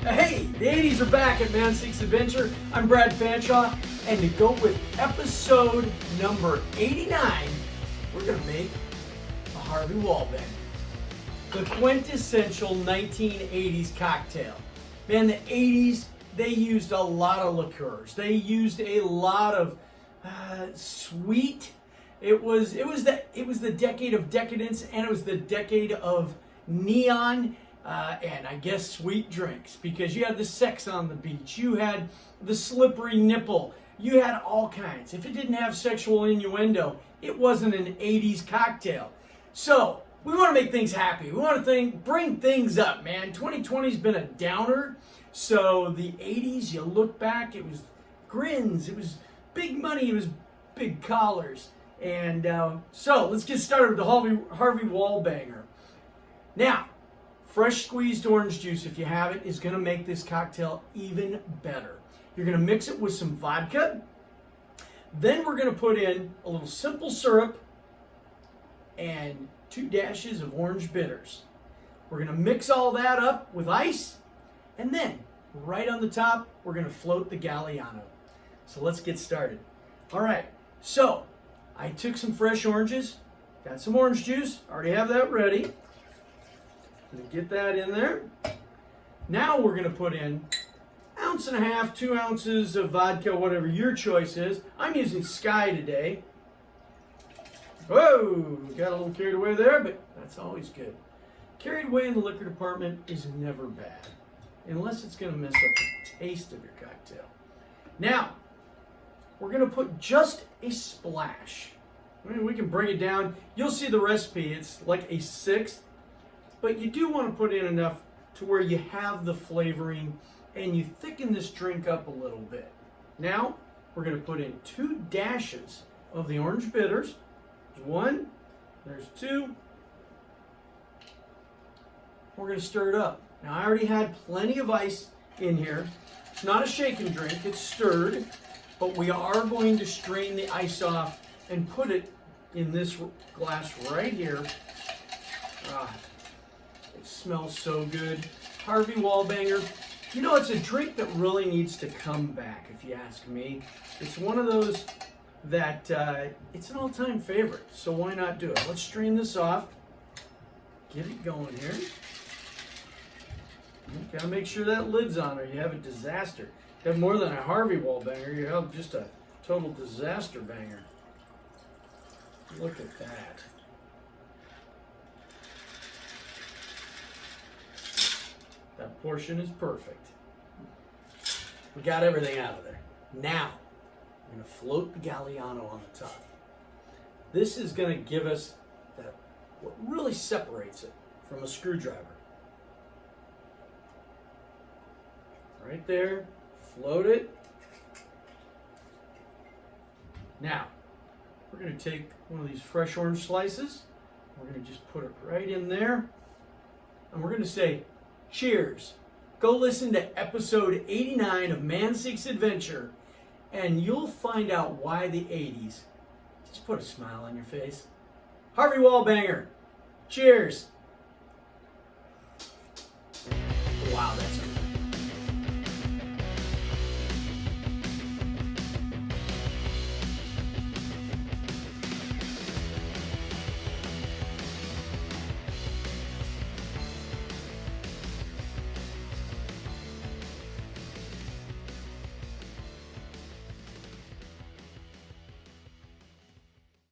Hey, the 80s are back at Man Seeks Adventure. I'm Brad Fanshaw, and to go with episode number 89, we're going to make a Harvey Wallbanger. The quintessential 1980s cocktail. Man, the 80s, they used a lot of liqueurs. They used a lot of sweet. It was the decade of decadence, and it was the decade of neon. And I guess sweet drinks, because you had the sex on the beach, you had the slippery nipple, you had all kinds. If it didn't have sexual innuendo, it wasn't an 80s cocktail. So we want to make things happy. We want to bring things up, man. 2020's been a downer. So the 80s, you look back, it was grins, it was big money, it was big collars. And so let's get started with the Harvey Wallbanger. Now, fresh squeezed orange juice, if you have it, is going to make this cocktail even better. You're going to mix it with some vodka. Then we're going to put in a little simple syrup and 2 dashes of orange bitters. We're going to mix all that up with ice. And then, right on the top, we're going to float the Galliano. So let's get started. All right, so I took some fresh oranges, got some orange juice, already have that ready. Gonna get that in there. Now we're gonna put in 1.5 ounces, 2 ounces of vodka, whatever your choice is. I'm using Sky today. Whoa, got a little carried away there, but that's always good. Carried away in the liquor department is never bad, unless it's gonna mess up the taste of your cocktail. Now, we're gonna put just a splash. I mean, we can bring it down. You'll see the recipe, it's like a 1/6. But you do want to put in enough to where you have the flavoring and you thicken this drink up a little bit. Now, we're going to put in 2 dashes of the orange bitters. There's 1, there's 2. We're going to stir it up. Now, I already had plenty of ice in here. It's not a shaken drink, it's stirred. But we are going to strain the ice off and put it in this glass right here. It smells so good. Harvey Wallbanger. You know, it's a drink that really needs to come back, if you ask me. It's one of those that, it's an all-time favorite, so why not do it? Let's strain this off. Get it going here. You gotta make sure that lid's on or you have a disaster. You have more than a Harvey Wallbanger, you have just a total disaster banger. Look at that. That portion is perfect. We got everything out of there. Now, I'm going to float the Galliano on the top. This is going to give us what really separates it from a screwdriver. Right there, float it. Now, we're going to take one of these fresh orange slices. We're going to just put it right in there. And we're going to say, cheers. Go listen to episode 89 of Man Seeks Adventure, and you'll find out why the 80s just put a smile on your face. Harvey Wallbanger, cheers.